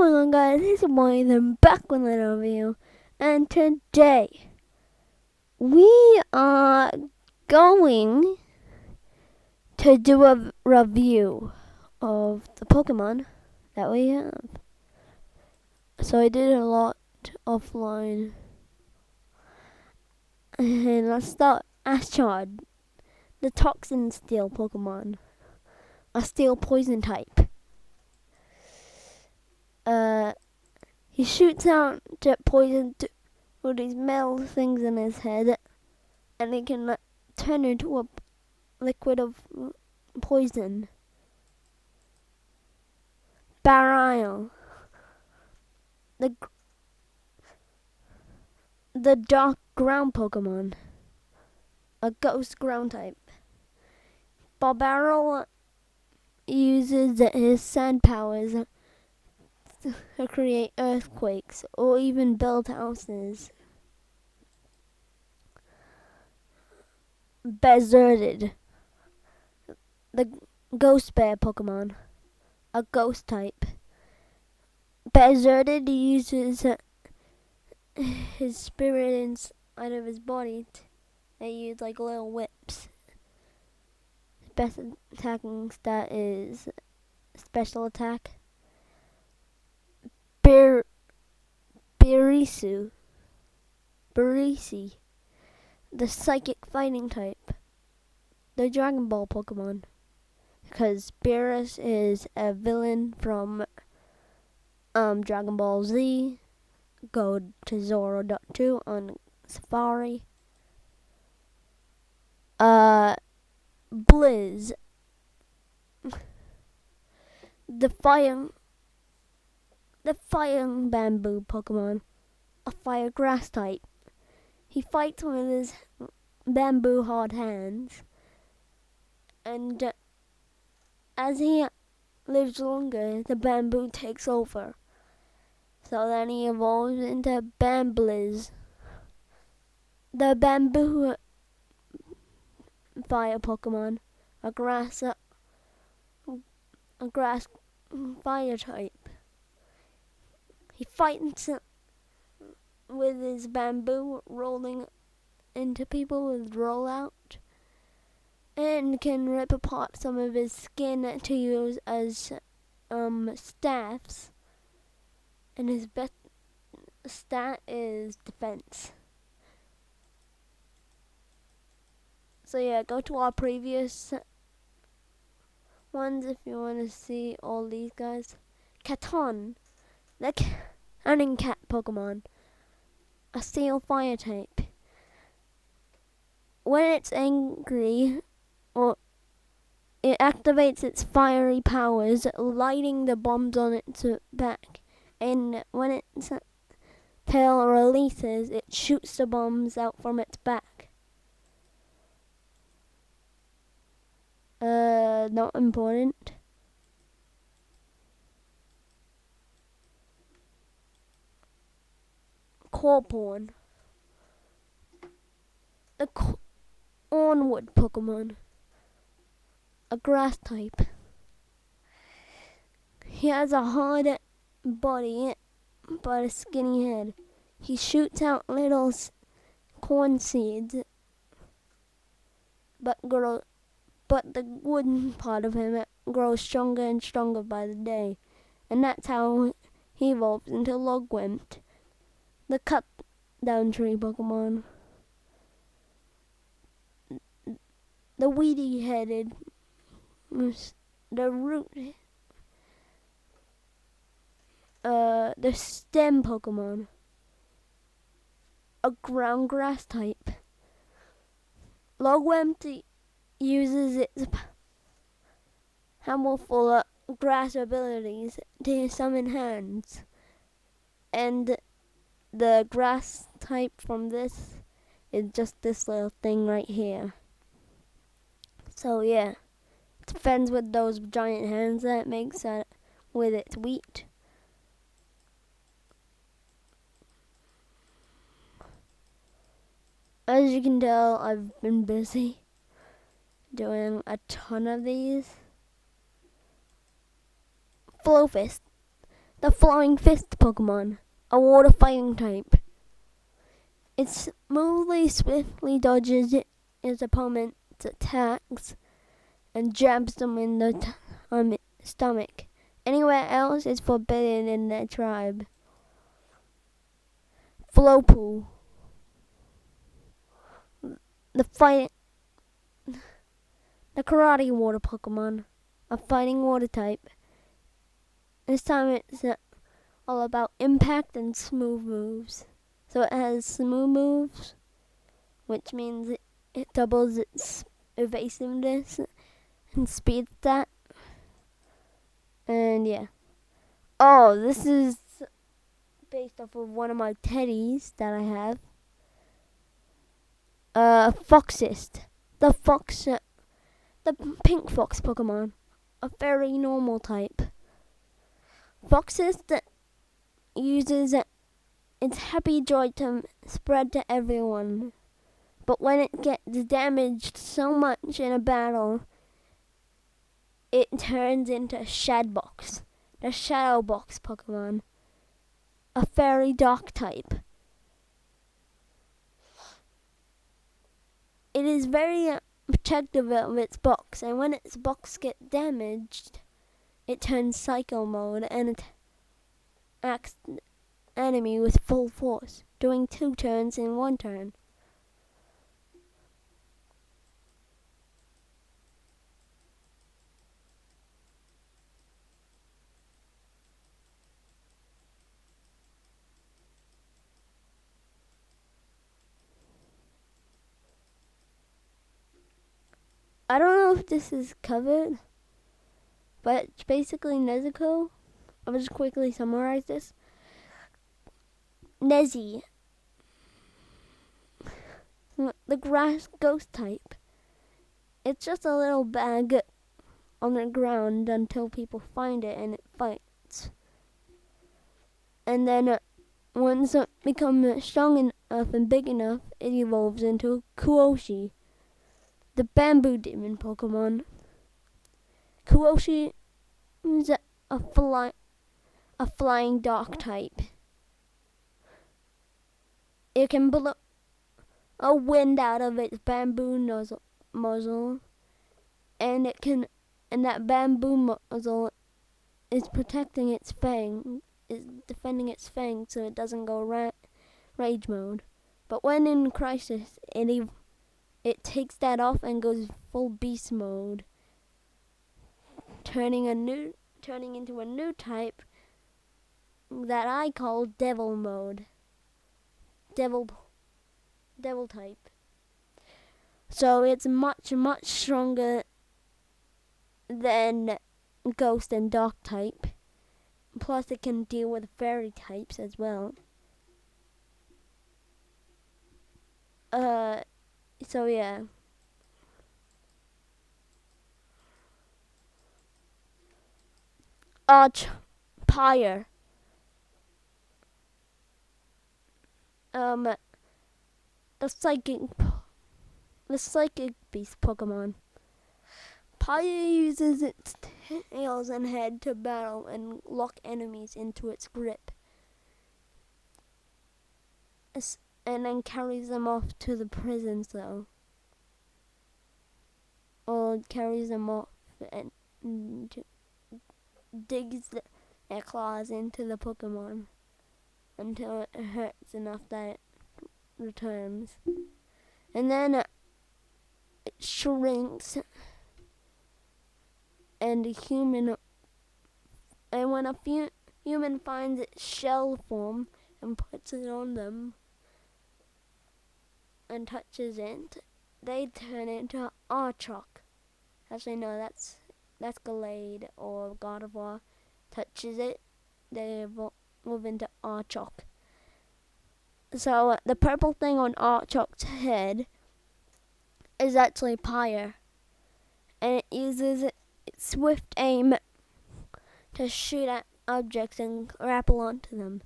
going on, guys? It's your boy, I'm back with another review, and today we are going to do a review of the Pokemon that we have. So I did a lot offline, and let's start. Ashard, the Toxin Steel Pokemon, a Steel Poison type. He shoots out jet poison with these metal things in his head, and he can turn into a liquid of poison. Reveiw, the dark ground Pokemon, a ghost ground type. Reveiw uses his sand powers to create earthquakes or even build houses. Reveiw, the ghost bear Pokemon, a ghost type. Reveiw uses his spirit inside of his body. They use like little whips. His best attacking stat is special attack. Barisi, the psychic fighting type. The Dragon Ball Pokemon. Because Beerus is a villain from Dragon Ball Z. Go to Zoro.2 on Safari. Blizz, the fire bamboo Pokemon, a fire grass type. He fights with his bamboo hard hands, and as he lives longer, the bamboo takes over. So then he evolves into Bamblizz, the bamboo fire Pokemon, a grass fire type. He fights with his bamboo, rolling into people with rollout, and can rip apart some of his skin to use as staffs. And his best stat is defense. So yeah, go to our previous ones if you want to see all these guys. Katon, the hunting cat Pokemon, a steel fire type. When it's angry, or it activates its fiery powers, lighting the bombs on its back. And when its tail releases, it shoots the bombs out from its back. Not important. Corporn, the Onward Pokemon, a grass type. He has a hard body but a skinny head. He shoots out little corn seeds, but the wooden part of him grows stronger and stronger by the day, and that's how he evolves into Logwent, the cut down tree Pokemon. The weedy headed, the stem Pokemon, a ground grass type. Logwent uses its powerful grass abilities to summon hands, and the grass type from this is just this little thing right here. So yeah, it defends with those giant hands that it makes with its wheat. As you can tell, I've been busy doing a ton of these. Flofist, The Flying Fist Pokemon, a water fighting type. It smoothly, swiftly dodges its opponent's attacks and jabs them in the stomach. Anywhere else is forbidden in their tribe. Flopu, the karate water Pokemon, a fighting water type. This time it's all about impact and smooth moves. So it has smooth moves, which means it doubles its evasiveness and speed stat. And yeah. Oh, this is based off of one of my teddies that I have. Foxist. The pink fox Pokemon. A very normal type. Foxist uses its happy joy to spread to everyone. But when it gets damaged so much in a battle, it turns into Shadbox, the Shadow Box Pokemon, a fairy dark type. It is very protective of its box, and when its box gets damaged, it turns Psycho mode and attacks the enemy with full force, doing 2 turns in 1 turn. I don't know if this is covered, but it's basically Nezuko. I'll just quickly summarize this. Nezi, the grass ghost type. It's just a little bag on the ground until people find it and it fights. And then once it becomes strong enough and big enough, it evolves into Kuoshi, the bamboo demon Pokemon. Kuoshi is a flying dark type. It can blow a wind out of its bamboo muzzle, and that bamboo muzzle is protecting its fang, is defending its fang so it doesn't go rage mode. But when in crisis, it takes that off and goes full beast mode, turning into a new type that I call devil mode. Devil type. So it's much stronger than ghost and dark type. Plus it can deal with fairy types as well. So yeah. Pyre. The psychic beast Pokemon. Pyre uses its tails and head to battle and lock enemies into its grip, and then carries them off to the prison cell, or carries them off and digs their claws into the Pokemon until it hurts enough that it returns. And then it shrinks, and when a human finds its shell form and puts it on them and touches it, they turn into Archok. Actually, no, that's Gallade or God of War. Touches it, they move into Archok. So the purple thing on Archok's head is actually Pyre, and it uses its swift aim to shoot at objects and grapple onto them.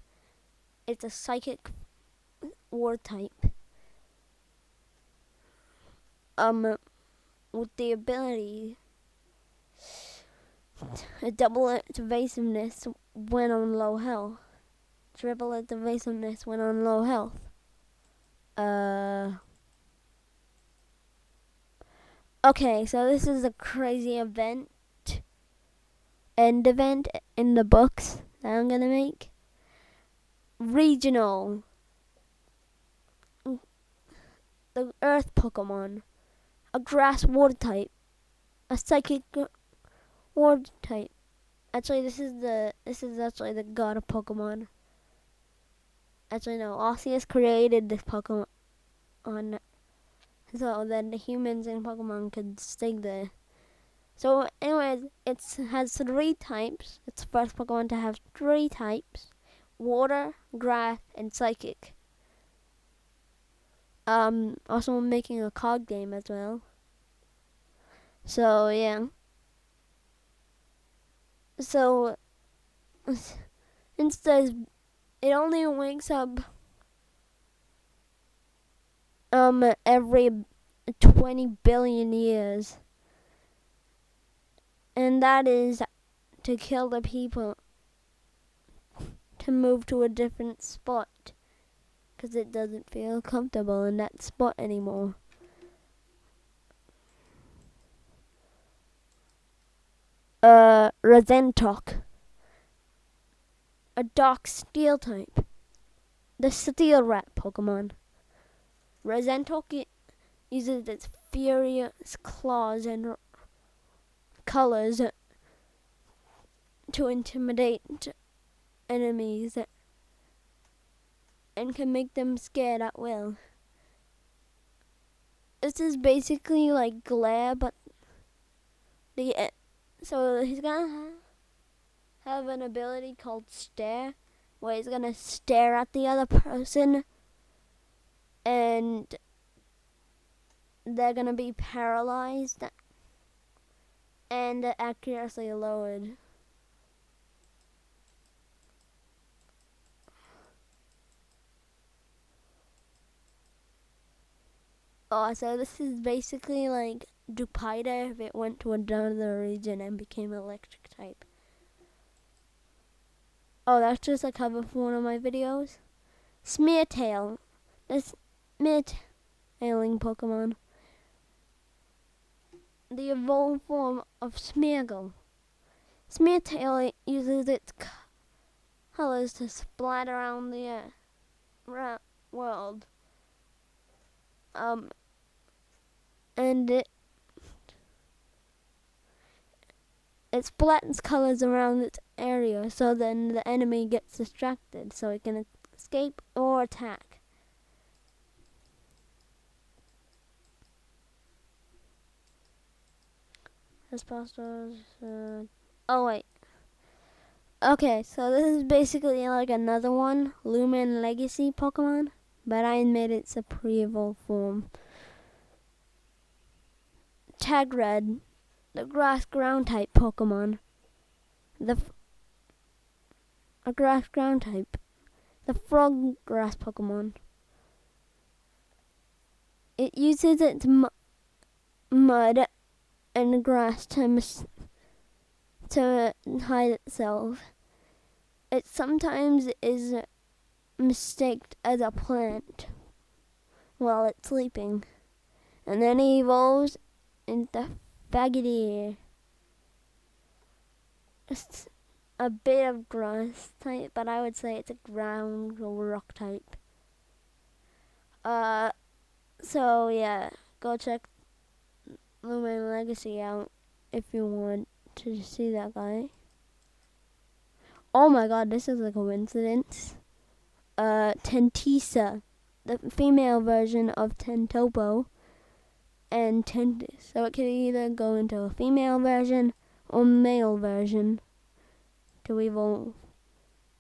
It's a psychic war type. With the ability to double its evasiveness when on low health. Triple its evasiveness when on low health. Okay, so this is a crazy end event in the books that I'm gonna make. Regional. The Earth Pokemon. A Grass Water type. A Psychic Water type. Actually, this is actually the god of Pokemon. Actually, no. Arceus created this Pokemon, so that the humans and Pokemon could stay there. So, anyways, it has 3 types. It's the first Pokemon to have 3 types: Water, Grass, and Psychic. Also I'm making a card game as well. So yeah. So instead, it only wakes up every 20 billion years, and that is to kill the people to move to a different spot, because it doesn't feel comfortable in that spot anymore. Rezentok, a dark steel type, the steel rat Pokemon. Rezentok uses its furious claws and colors to intimidate enemies and can make them scared at will. This is basically like glare, but so he's gonna have an ability called stare, where he's gonna stare at the other person and they're gonna be paralyzed and accuracy lowered. Oh, so this is basically like Dupida if it went to another region and became electric type. Oh, that's just a cover for one of my videos. Smeartail. This Smeartailing Pokemon. The evolved form of Smeargle. Smeartail uses its colors to splatter around the world. And it splatters colors around its area, so then the enemy gets distracted, so it can escape or attack. As possible. Oh wait. Okay, so this is basically like another one, Lumen Legacy Pokemon, but I made its a pre-evolved form. Tagred, the grass ground type Pokemon. A grass ground type. The frog grass Pokemon. It uses its mud and grass to hide itself. It sometimes is mistaken as a plant while it's sleeping, and then it evolves into Faggoty. It's a bit of grass type, but I would say it's a ground or rock type. So yeah, go check Lumen Legacy out if you want to see that guy. Oh my god, this is a coincidence. Tentisa, the female version of Tentopo, and Tentis. So it can either go into a female version or male version to evolve.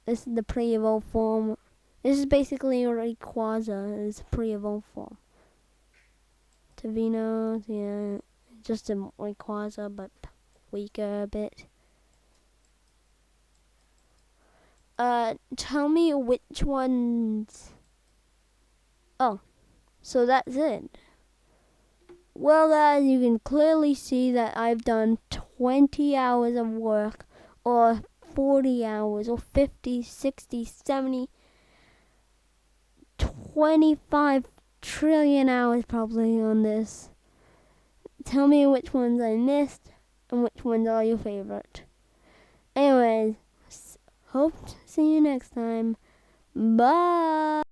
This is the pre-evolved form. This is basically a Rayquaza, is pre-evolved form. Tavino, yeah, just a Rayquaza, but weaker a bit. Tell me which ones. Oh, so that's it. Well, guys, you can clearly see that I've done 20 hours of work, or 40 hours or 50, 60, 70, 25 trillion hours probably on this. Tell me which ones I missed and which ones are your favorite. Anyways, hope to see you next time. Bye.